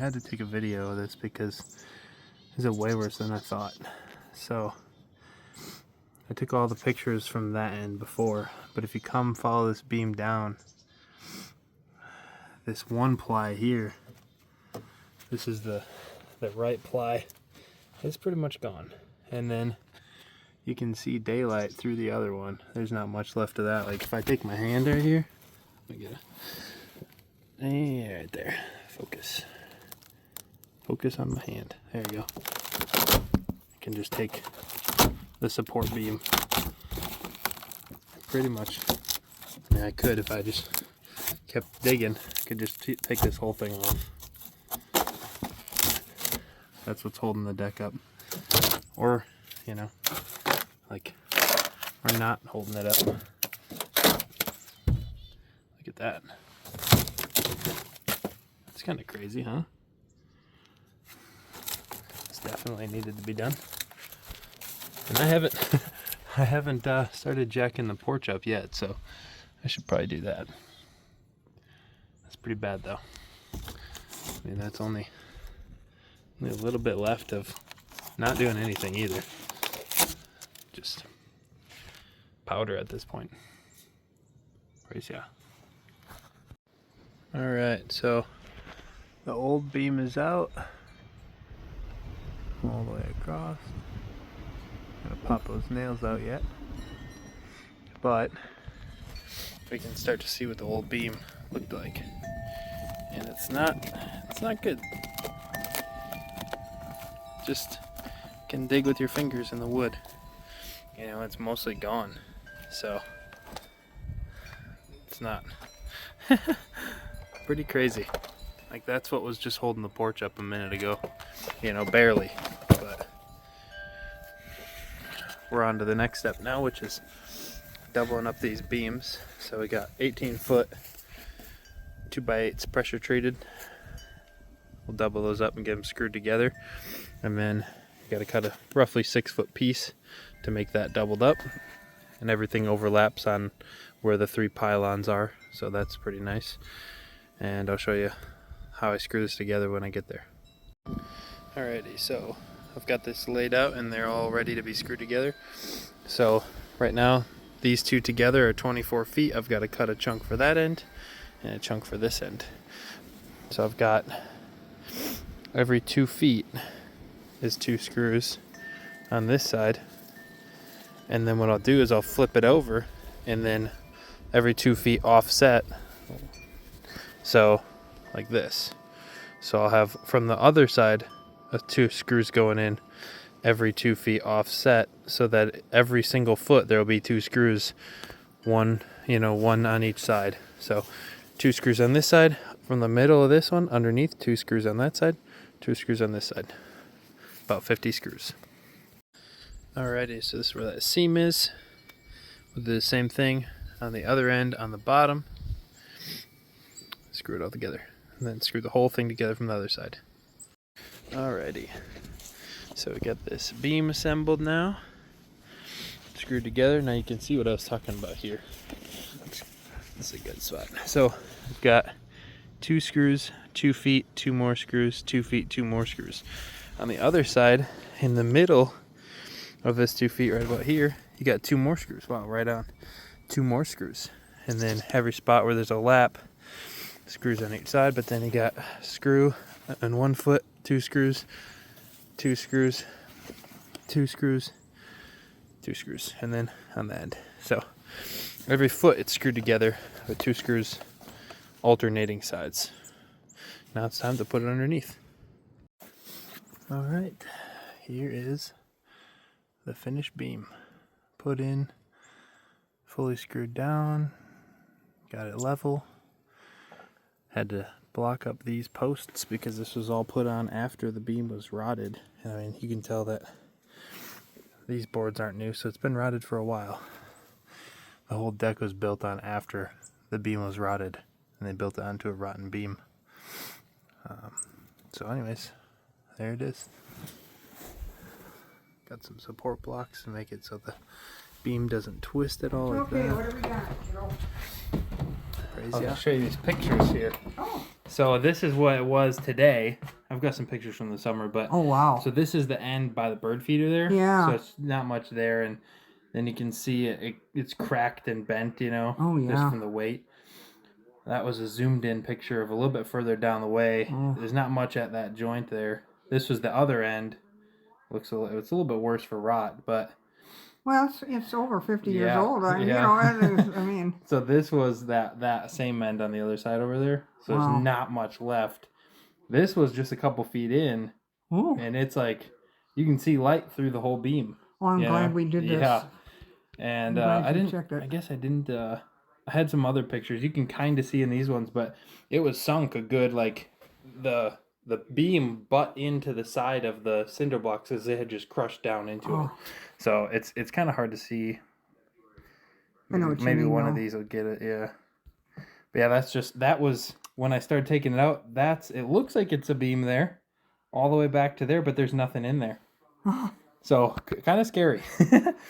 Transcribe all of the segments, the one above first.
had to take a video of this because this is way worse than I thought. So I took all the pictures from that end before, but if you come follow this beam down, this one ply here, this is the right ply, it's pretty much gone. And then you can see daylight through the other one. There's not much left of that. Like if I take my hand right here, let me get right there. Focus on my hand. There you go. I can just take the support beam. Pretty much. I mean, I could if I just kept digging. I could just take this whole thing off. That's what's holding the deck up. Or, you know, like, we're not holding it up. Look at that. It's kind of crazy, huh? This definitely needed to be done. And I haven't started jacking the porch up yet, so I should probably do that. That's pretty bad though. I mean, that's only a little bit left of not doing anything either. Just powder at this point. Praise yeah. Alright, so the old beam is out. All the way across. Gonna pop those nails out yet. But we can start to see what the old beam looked like. And it's not good. Just can dig with your fingers in the wood. You know, it's mostly gone. So it's not pretty crazy. Like that's what was just holding the porch up a minute ago. You know, barely. But we're on to the next step now, which is doubling up these beams. So we got 18-foot 2x8s pressure treated. We'll double those up and get them screwed together. And then you got to cut a roughly 6-foot piece to make that doubled up. And everything overlaps on where the 3 pylons are. So that's pretty nice. And I'll show you how I screw this together when I get there. Alrighty, so I've got this laid out and they're all ready to be screwed together. So right now these two together are 24 feet. I've got to cut a chunk for that end and a chunk for this end. So I've got every 2 feet is 2 screws on this side, and then what I'll do is I'll flip it over and then every 2 feet offset, so like this. So I'll have from the other side 2 screws going in every 2 feet offset, so that every single foot there will be 2 screws, one on each side. So 2 screws on this side, from the middle of this one underneath, 2 screws on that side, 2 screws on this side. About 50 screws. Alrighty, so this is where that seam is. We'll do the same thing on the other end on the bottom. Screw it all together. And then screw the whole thing together from the other side. Alrighty. So we got this beam assembled now. Screwed together. Now you can see what I was talking about here. This is a good spot. So we've got 2 screws, 2 feet, 2 more screws, 2 feet, 2 more screws. On the other side, in the middle of this 2 feet right about here, you got 2 more screws. Wow, right on. 2 more screws. And then every spot where there's a lap, screws on each side, but then you got screw on 1 foot, 2 screws, 2 screws, 2 screws, 2 screws, and then on the end. So every foot it's screwed together with 2 screws alternating sides. Now it's time to put it underneath. Alright, here is the finished beam. Put in, fully screwed down, got it level. Had to block up these posts because this was all put on after the beam was rotted. I mean, you can tell that these boards aren't new, so it's been rotted for a while. The whole deck was built on after the beam was rotted, and they built it onto a rotten beam. So anyways, there it is. Got some support blocks to make it so the beam doesn't twist at all like that. Okay, what do we got, Joe? Crazy. I'll show you these pictures here. Oh, So this is what it was today. I've got some pictures from the summer, but Oh, wow. So this is the end by the bird feeder there. Yeah. So it's not much there, and then you can see it's cracked and bent, you know. Oh, yeah. Just from the weight. That was a zoomed in picture of a little bit further down the way. Oh. There's not much at that joint there. This was the other end. It's a little bit worse for rot, but. Well, it's over 50 years Yeah, old. You yeah. know, I mean. So this was that same end on the other side over there. So Wow. there's not much left. This was just a couple feet in, Ooh. and it's like you can see light through the whole beam. Well, I'm glad we did this. Yeah, and I didn't. Checked it. I guess I didn't. I had some other pictures you can kind of see in these ones, but it was sunk a good like the beam butt into the side of the cinder blocks as they had just crushed down into it. So it's kind of hard to see. I know what you Maybe mean, one though. of these will get it. Yeah. But yeah, that was when I started taking it out. It looks like it's a beam there, all the way back to there, but there's nothing in there. So kind of scary.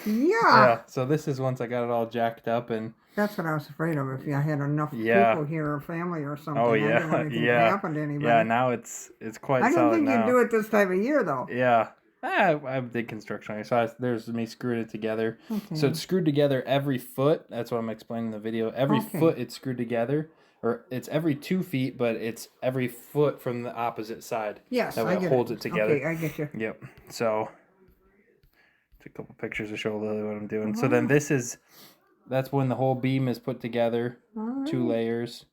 Yeah. So this is once I got it all jacked up and. That's what I was afraid of. If I had enough people here or family or something, I didn't want anything to happen to anybody. Yeah. Now it's quite. I didn't think you'd do it this time of year though. Yeah. I did construction on it. So there's me screwing it together. Okay. So it's screwed together every foot. That's what I'm explaining in the video. Every foot it's screwed together. Or it's every 2 feet, but it's every foot from the opposite side. Yes, that way it holds it together. Okay, I get you. Yep. So, take a couple pictures to show Lily what I'm doing. So then that's when the whole beam is put together, 2 layers,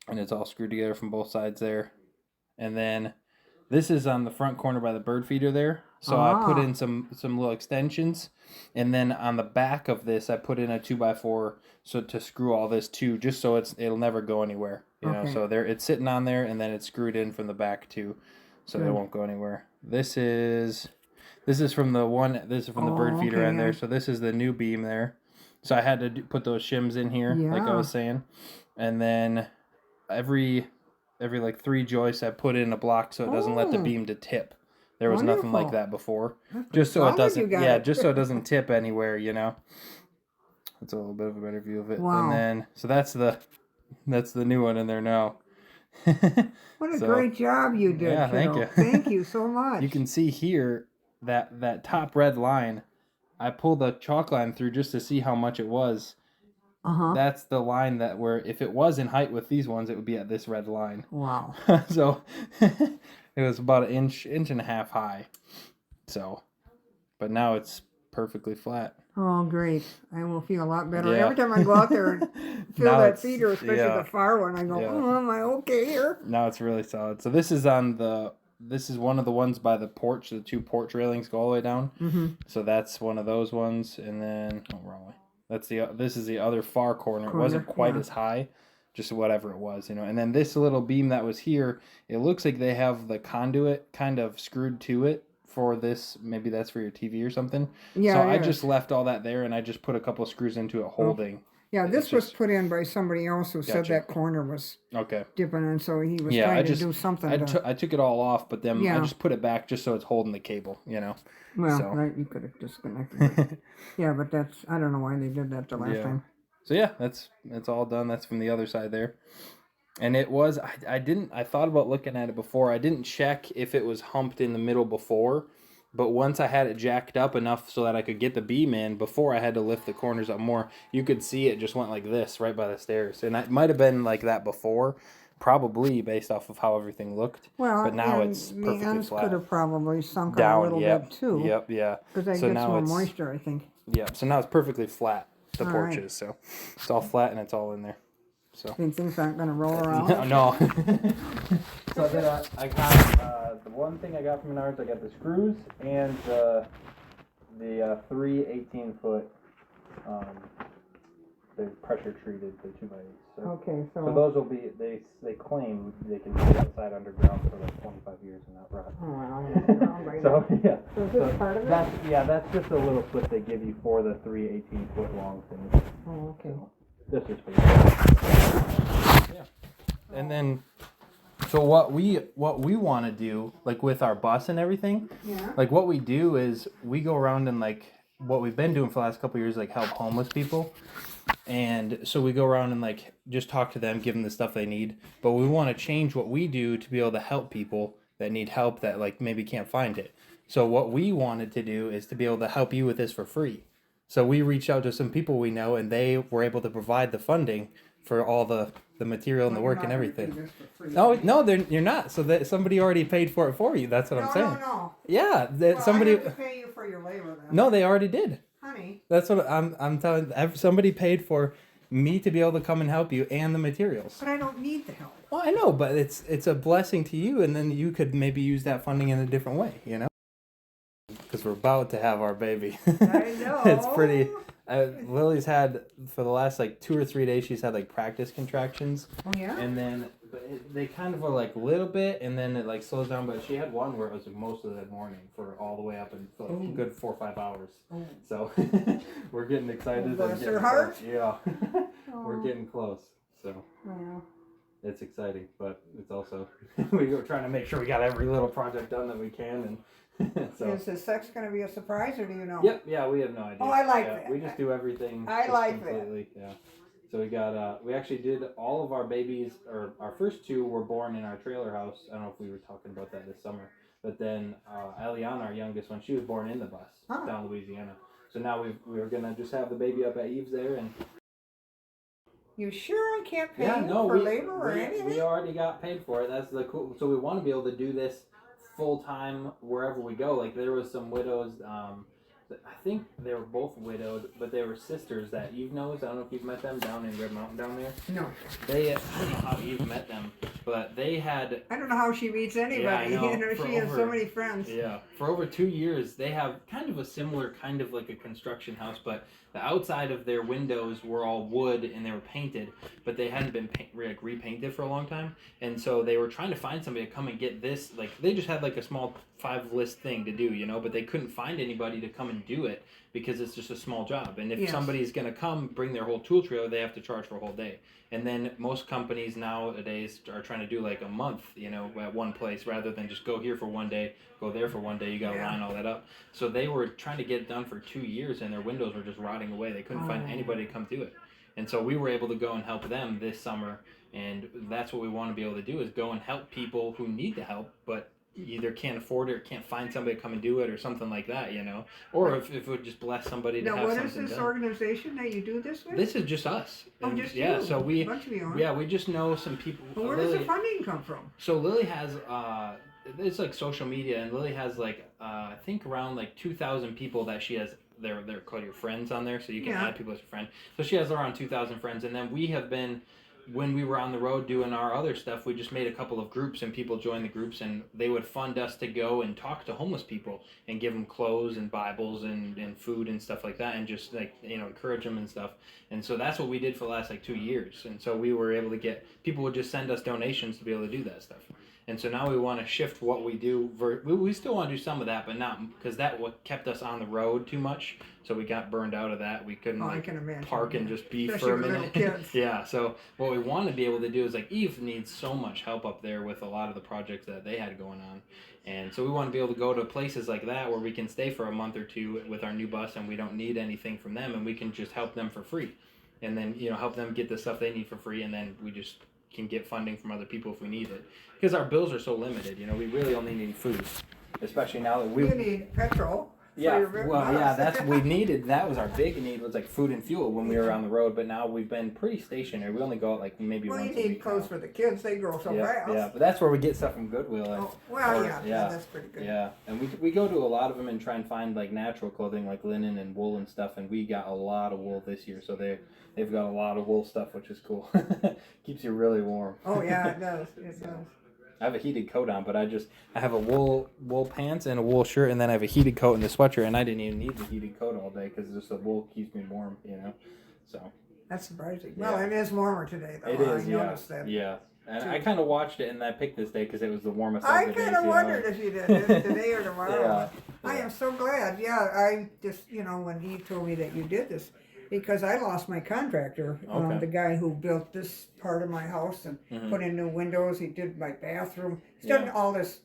and it's all screwed together from both sides there. And then this is on the front corner by the bird feeder there. So I put in some little extensions, and then on the back of this I put in a 2x4 to screw all this to, just so it'll never go anywhere. You know, so it's sitting on there, and then it's screwed in from the back too, so it won't go anywhere. This is from the bird feeder end there. So this is the new beam there. So I had to put those shims in here, like I was saying, and then every like 3 joists I put in a block so it doesn't let the beam to tip. There was nothing like that before. Just so it doesn't, just so it doesn't tip anywhere, you know. That's a little bit of a better view of it. Wow. And then, so that's the new one in there now. What a great job you did, Yeah, thank you. Thank you so much. You can see here that top red line. I pulled the chalk line through just to see how much it was. That's the line where if it was in height with these ones, it would be at this red line. Wow. So it was about an inch and a half high. So, but now it's perfectly flat. Oh, great. I will feel a lot better. Every time I go out there and feel that feeder, especially the far one, I go, am I okay here? Now it's really solid. So this is one of the ones by the porch. The 2 porch railings go all the way down. So that's one of those ones. And then, wrong way. This is the other far corner. It wasn't quite as high, just whatever it was, you know. And then this little beam that was here, it looks like they have the conduit kind of screwed to it for this. Maybe that's for your TV or something. Yeah. So I just left all that there, and I just put a couple of screws into it holding. Yeah, this was put in by somebody else who said that corner was dipping, and so he was trying to do something. I took it all off, but then I just put it back just so it's holding the cable, you know. Well, you could have disconnected it. Yeah, but I don't know why they did that the last time. So yeah, that's all done. That's from the other side there. And it was, I thought about looking at it before. I didn't check if it was humped in the middle before, but once I had it jacked up enough so that I could get the beam in, before I had to lift the corners up more, you could see it just went like this right by the stairs. And it might have been like that before, probably based off of how everything looked. Well, but now it's perfectly the ends flat. Could have probably sunk down a little bit too. Yep, yeah. Because that gets more moisture, I think. Yeah, so now it's perfectly flat, the porches. So it's all flat and it's all in there. So think things aren't going to roll around? No. So then I got the one thing I got from Menards. I got the screws and the 3 18-foot. They're pressure treated, the 2x8s. So, so those will be, they claim they can stay outside underground for like 25 years and not rot. Oh, wow. So So is this part of it? That's just a little slip they give you for the 3 18-foot long things. Oh, okay. So, this is for you. Yeah. And then, so what we want to do, like with our bus and everything, like what we do is we go around and like what we've been doing for the last couple of years, like help homeless people. And so we go around and like just talk to them, give them the stuff they need. But we want to change what we do to be able to help people that need help that like maybe can't find it. So what we wanted to do is to be able to help you with this for free. So we reached out to some people we know, and they were able to provide the funding for all the material and the work and everything. No, you're not. So that somebody already paid for it for you. That's what I'm saying. No. Yeah, Well, somebody. I have to pay you for your labor then. No, they already did. Honey. That's what I'm telling. Somebody paid for me to be able to come and help you and the materials. But I don't need the help. Well, I know, but it's a blessing to you, and then you could maybe use that funding in a different way, you know? Because we're about to have our baby. I know. It's pretty. Lily's had for the last like 2 or 3 days. She's had like practice contractions. Oh yeah. And then they kind of were like a little bit, and then it like slows down. But she had one where it was most of the morning for all the way up and for like a good 4 or 5 hours. Oh. So we're getting excited. Bless her heart. Yeah, we're getting close. So. Oh. It's exciting, but it's also we were trying to make sure we got every little project done that we can, and so. Is the sex going to be a surprise, or do you know? Yep, yeah, we have no idea. Oh, I like that. We just do everything. I like completely. That. Yeah. So we got we actually did all of our babies, or our first 2 were born in our trailer house. I don't know if we were talking about that this summer, but then Eliana, our youngest one, she was born in the bus down in Louisiana. So now we're gonna just have the baby up at Eve's there and. You sure I can't pay you for labor or anything? We already got paid for it. That's the cool. So we want to be able to do this full time wherever we go. Like there was some widows. I think they were both widowed, but they were sisters that Eve knows. I don't know if you've met them down in Red Mountain down there. No. I don't know how Eve met them, but they had. I don't know how she meets anybody. Yeah, I know. You know, she has so many friends. Yeah. For over 2 years, they have kind of a similar kind of like a construction house, but the outside of their windows were all wood and they were painted, but they hadn't been repainted for a long time. And so they were trying to find somebody to come and get this. Like they just had like a small 5-list thing to do, you know, but they couldn't find anybody to come and do it because it's just a small job. And if somebody's going to come bring their whole tool trailer, they have to charge for a whole day. And then most companies nowadays are trying to do like a month, you know, at one place rather than just go here for 1 day, go there for 1 day. You got to line all that up. So they were trying to get it done for 2 years and their windows were just rotting away. They couldn't find anybody to come do it. And so we were able to go and help them this summer. And that's what we want to be able to do is go and help people who need the help, but either can't afford it or can't find somebody to come and do it or something like that, you know, or if it would just bless somebody to have something done. Now, what is this organization that you do this with? This is just us. And just you. So we, a bunch of you are. Yeah, we just know some people. Well, where does the funding come from? So Lily has, it's like social media, and Lily has like, I think around like 2,000 people that she has. They're called your friends on there, so you can add people as your friend. So she has around 2,000 friends, and then we have been, when we were on the road doing our other stuff, we just made a couple of groups, and people joined the groups, and they would fund us to go and talk to homeless people and give them clothes and Bibles and food and stuff like that, and just like, you know, encourage them and stuff. And so that's what we did for the last like 2 years. And so we were able to get, people would just send us donations to be able to do that stuff. And so now we want to shift what we do. We still want to do some of that, but not because that what kept us on the road too much. So we got burned out of that. We couldn't park and just be for a minute. Yeah. So what we want to be able to do is like Eve needs so much help up there with a lot of the projects that they had going on. And so we want to be able to go to places like that where we can stay for a month or two with our new bus and we don't need anything from them and we can just help them for free. And then, you know, help them get the stuff they need for free, and then we just can get funding from other people if we need it. Because our bills are so limited, you know, we really only need food. Especially now that you need petrol. Yeah, well, yeah, that's what we needed. That was our big need, was like food and fuel when we were on the road. But now we've been pretty stationary. We only go out like maybe once a week. Well, you need clothes for the kids. They grow so fast. Yeah, but that's where we get stuff from Goodwill. And, that's pretty good. Yeah, and we go to a lot of them and try and find like natural clothing, like linen and wool and stuff. And we got a lot of wool this year, so they've got a lot of wool stuff, which is cool. Keeps you really warm. Oh yeah, it does. It does. I have a heated coat on, but I have a wool pants and a wool shirt, and then I have a heated coat and the sweatshirt, and I didn't even need the heated coat all day because just the wool keeps me warm, you know. So that's surprising. Well, it is warmer today, though. It is, I noticed that. Yeah. And I kind of watched it, and I picked this day because it was the warmest of the days. I kind of wondered if you did it today or tomorrow. Yeah. I am so glad. Yeah, I just, you know, when Eve told me that you did this, because I lost my contractor, the guy who built this part of my house and put in new windows. He did my bathroom. He's done all this,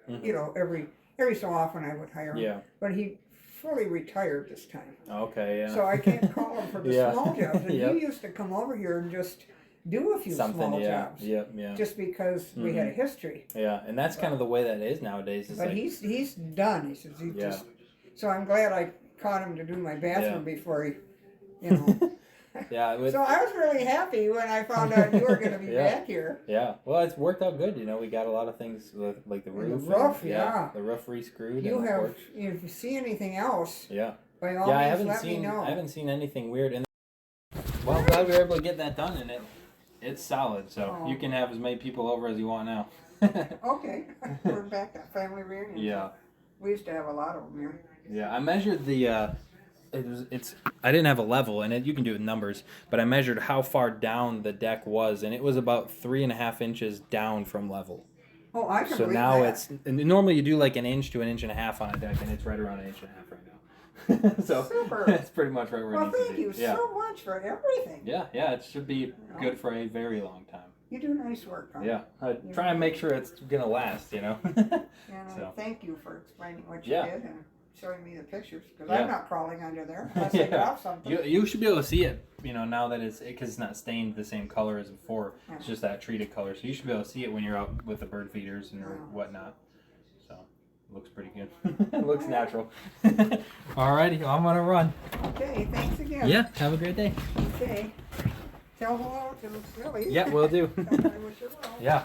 you know, every so often I would hire him. Yeah. But he fully retired this time. Okay, yeah. So I can't call him for the Yeah. small jobs. And Yep. he used to come over here and just do a few small jobs. Yeah. Just because we had a history. Yeah, and that's kind of the way that is nowadays. It's But like, he's done. He says he Yeah. just. So I'm glad I caught him to do my bathroom before he, you know. yeah. So I was really happy when I found out you were going to be Yeah. back here. Yeah, well, it's worked out good. You know, we got a lot of things like the roof. Yeah. The roof re-screwed. You and the have. porch. If you see anything else, Yeah. by all Yeah, means, let me know. I haven't seen anything weird. And well, I'm glad we were able to get that done, and it's solid. So Oh. you can have as many people over as you want now. Okay, we're back at family reunion. Yeah. We used to have a lot of them here. Yeah, I measured the. I didn't have a level, and you can do it in numbers, but I measured how far down the deck was, and it was about 3.5 inches down from level. Oh, I can So believe now that. and normally you do like 1 inch to 1.5 inches on a deck, and it's right around 1.5 inches right now. So Super. it's pretty much right where it Well, needs to thank be. you Yeah. so much for everything. Yeah, it should be good for a very long time. You do nice work, huh? Yeah, I try and make sure it's gonna last, you know. And So. thank you for explaining what you Yeah. did and showing me the pictures, because Yeah. I'm not crawling under there unless I drop something. You should be able to see it, you know, now that because it's not stained the same color as before. It's just that treated color, so you should be able to see it when you're out with the bird feeders and whatnot. So it looks pretty good. It looks natural. Alrighty, well, I'm gonna run. Okay, thanks again. Yeah, have a great day. Okay. Tell hello to Silly. Yeah, will do. I wish her well. Yeah.